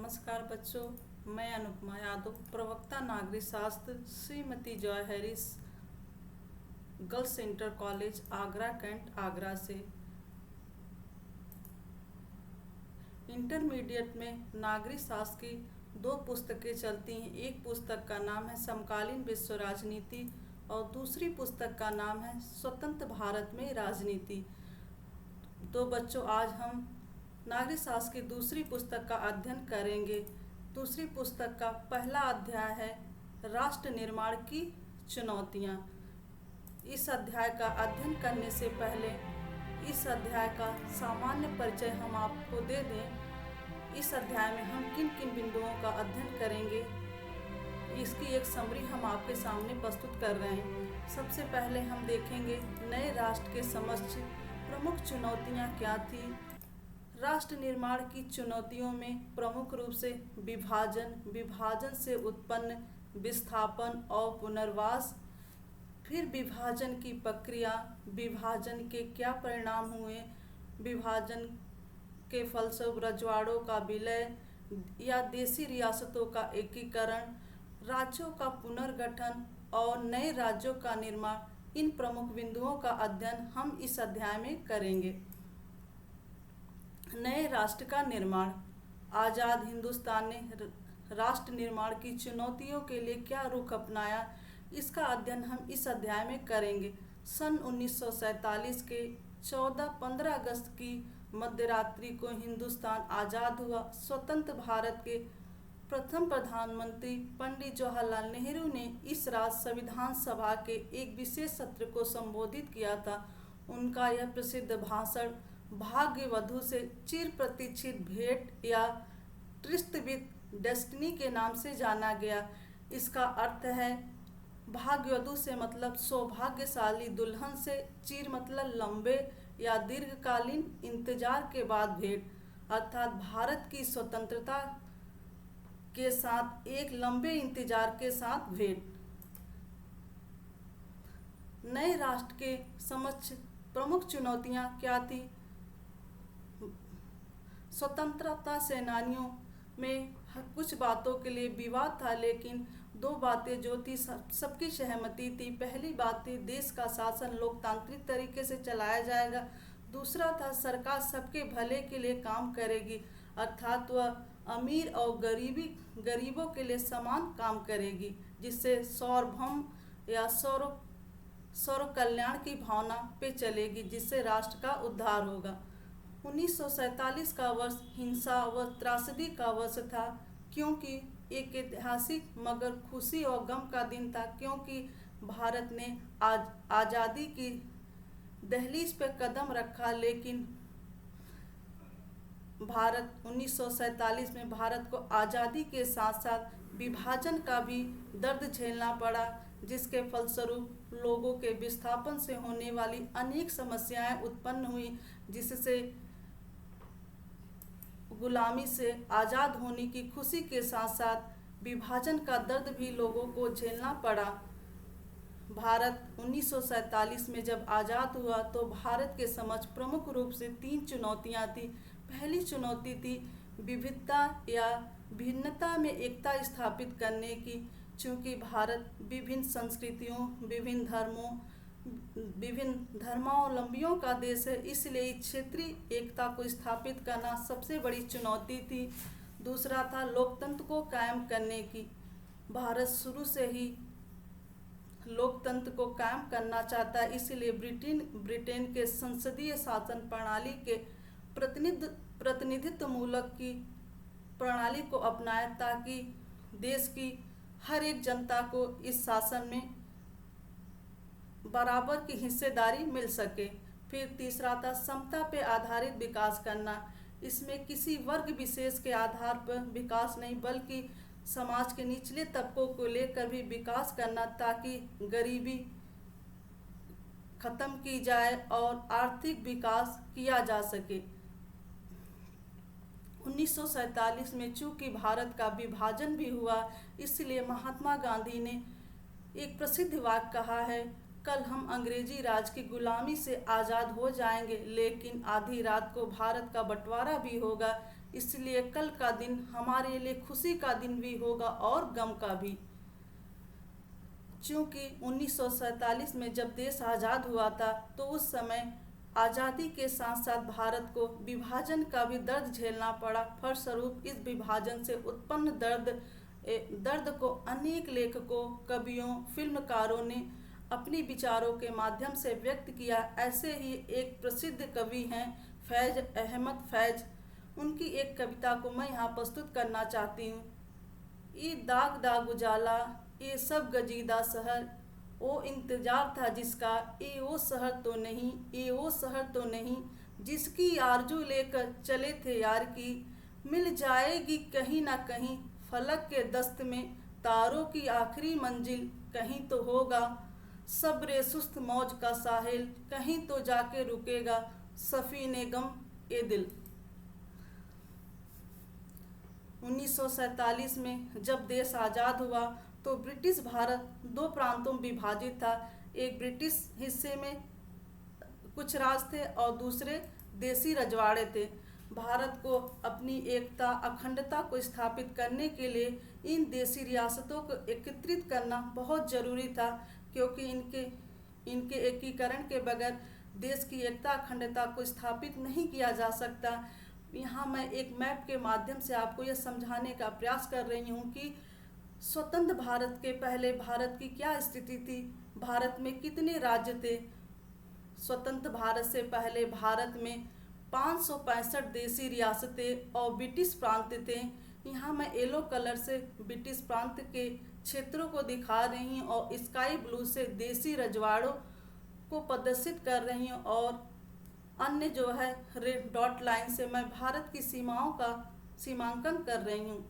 नमस्कार बच्चों, मैं अनुपमा यादव, प्रवक्ता नागरिक शास्त्र, Shrimati Joy Harris, girls inter college Agra cantt Agra से। इंटरमीडिएट में नागरिक शास्त्र की दो पुस्तकें चलती हैं। एक पुस्तक का नाम है समकालीन विश्व राजनीति और दूसरी पुस्तक का नाम है स्वतंत्र भारत में राजनीति। तो बच्चों, आज हम नागरिक शास्त्र की दूसरी पुस्तक का अध्ययन करेंगे। दूसरी पुस्तक का पहला अध्याय है राष्ट्र निर्माण की चुनौतियाँ। इस अध्याय का अध्ययन करने से पहले इस अध्याय का सामान्य परिचय हम आपको दे दें। इस अध्याय में हम किन किन बिंदुओं का अध्ययन करेंगे, इसकी एक समरी हम आपके सामने प्रस्तुत कर रहे हैं। सबसे पहले हम देखेंगे नए राष्ट्र के समक्ष प्रमुख चुनौतियाँ क्या थी। राष्ट्र निर्माण की चुनौतियों में प्रमुख रूप से विभाजन से उत्पन्न विस्थापन और पुनर्वास, फिर विभाजन की प्रक्रिया, विभाजन के क्या परिणाम हुए, विभाजन के फलस्वरूप रजवाड़ों का विलय या देशी रियासतों का एकीकरण, राज्यों का पुनर्गठन और नए राज्यों का निर्माण। इन प्रमुख बिंदुओं का अध्ययन हम इस अध्याय में करेंगे। नए राष्ट्र का निर्माण। आज़ाद हिंदुस्तान ने राष्ट्र निर्माण की चुनौतियों के लिए क्या रुख अपनाया, इसका अध्ययन हम इस अध्याय में करेंगे। सन 1947 के 14-15 अगस्त की मध्यरात्रि को हिंदुस्तान आज़ाद हुआ। स्वतंत्र भारत के प्रथम प्रधानमंत्री पंडित जवाहरलाल नेहरू ने इस राज्य संविधान सभा के एक विशेष सत्र को संबोधित किया था। उनका यह प्रसिद्ध भाषण भाग्य वधु से चिर प्रतीक्षित भेंट या ट्रिस्ट विद डेस्टिनी के नाम से जाना गया। इसका अर्थ है भाग्यवधु से मतलब सौभाग्यशाली दुल्हन से, चिर मतलब लंबे या दीर्घकालीन इंतजार के बाद भेंट, अर्थात भारत की स्वतंत्रता के साथ एक लंबे इंतजार के साथ भेंट। नए राष्ट्र के समक्ष प्रमुख चुनौतियां क्या थी। स्वतंत्रता सेनानियों में कुछ बातों के लिए विवाद था, लेकिन दो बातें जो थी सबकी सहमति थी। पहली बात थी देश का शासन लोकतांत्रिक तरीके से चलाया जाएगा। दूसरा था सरकार सबके भले के लिए काम करेगी, अर्थात वह अमीर और गरीबों के लिए समान काम करेगी, जिससे सार्वभौम या सर्व कल्याण की भावना पे चलेगी, जिससे राष्ट्र का उद्धार होगा। 1947 का वर्ष हिंसा व त्रासदी का वर्ष था, क्योंकि एक ऐतिहासिक मगर खुशी और गम का दिन था, क्योंकि भारत ने आज़ादी की दहलीज पर कदम रखा। लेकिन 1947 में भारत को आज़ादी के साथ साथ विभाजन का भी दर्द झेलना पड़ा, जिसके फलस्वरूप लोगों के विस्थापन से होने वाली अनेक समस्याएं उत्पन्न हुई, जिससे गुलामी से आज़ाद होने की खुशी के साथ साथ विभाजन का दर्द भी लोगों को झेलना पड़ा। भारत 1947 में जब आज़ाद हुआ तो भारत के समक्ष प्रमुख रूप से 3 चुनौतियां थी। पहली चुनौती थी विविधता या भिन्नता में एकता स्थापित करने की। चूँकि भारत विभिन्न संस्कृतियों, विभिन्न धर्मावलंबियों का देश है, इसलिए क्षेत्रीय एकता को स्थापित करना सबसे बड़ी चुनौती थी। दूसरा था लोकतंत्र को कायम करने की। भारत शुरू से ही लोकतंत्र को कायम करना चाहता है, इसलिए ब्रिटेन के संसदीय शासन प्रणाली के प्रतिनिधित्व मूलक की प्रणाली को अपनाया, ताकि देश की हर एक जनता को इस शासन में बराबर की हिस्सेदारी मिल सके। फिर तीसरा था समता पे आधारित विकास करना। इसमें किसी वर्ग विशेष के आधार पर विकास नहीं, बल्कि समाज के निचले तबकों को लेकर भी विकास करना, ताकि गरीबी खत्म की जाए और आर्थिक विकास किया जा सके। 1947 में चूँकि भारत का विभाजन भी हुआ, इसलिए महात्मा गांधी ने एक प्रसिद्ध वाक्य कहा है, कल हम अंग्रेजी राज की गुलामी से आज़ाद हो जाएंगे, लेकिन आधी रात को भारत का बंटवारा भी होगा। इसलिए कल का दिन हमारे लिए खुशी का दिन भी होगा और गम का भी। क्योंकि 1947 में जब देश आज़ाद हुआ था तो उस समय आज़ादी के साथ साथ भारत को विभाजन का भी दर्द झेलना पड़ा। फलस्वरूप इस विभाजन से उत्पन्न दर्द को अनेक लेखकों, कवियों, फिल्मकारों ने अपने विचारों के माध्यम से व्यक्त किया। ऐसे ही एक प्रसिद्ध कवि हैं फैज अहमद फैज। उनकी एक कविता को मैं यहाँ प्रस्तुत करना चाहती हूँ। ये दाग दाग उजाला, ये सब गजीदा शहर, वो इंतजार था जिसका, ये वो शहर तो नहीं, ये वो शहर तो नहीं, जिसकी आरजू लेकर चले थे यार की। मिल जाएगी कहीं ना कहीं फलक के दस्त में, तारों की आखिरी मंजिल कहीं तो होगा। सब्रे सुस्त मौज का साहिल, कहीं तो जाके रुकेगा सफीने गम ए दिल। 1947 में जब देश आज़ाद हुआ तो ब्रिटिश भारत दो प्रांतों में विभाजित था। एक ब्रिटिश हिस्से में कुछ राज थे और दूसरे देसी रजवाड़े थे। भारत को अपनी एकता, अखंडता को स्थापित करने के लिए इन देसी रियासतों को एकत्रित करना बहुत ज़रूरी था, क्योंकि इनके एकीकरण के बगैर देश की एकता, अखंडता को स्थापित नहीं किया जा सकता। यहाँ मैं एक मैप के माध्यम से आपको यह समझाने का प्रयास कर रही हूँ कि स्वतंत्र भारत के पहले भारत की क्या स्थिति थी, भारत में कितने राज्य थे। स्वतंत्र भारत से पहले भारत में 565 देसी रियासतें और ब्रिटिश प्रांत थे। यहाँ मैं येलो कलर से ब्रिटिश प्रांत के क्षेत्रों को दिखा रही हूँ और स्काई ब्लू से देसी रजवाड़ों को प्रदर्शित कर रही हूँ, और अन्य जो है रेड डॉट लाइन से मैं भारत की सीमाओं का सीमांकन कर रही हूँ।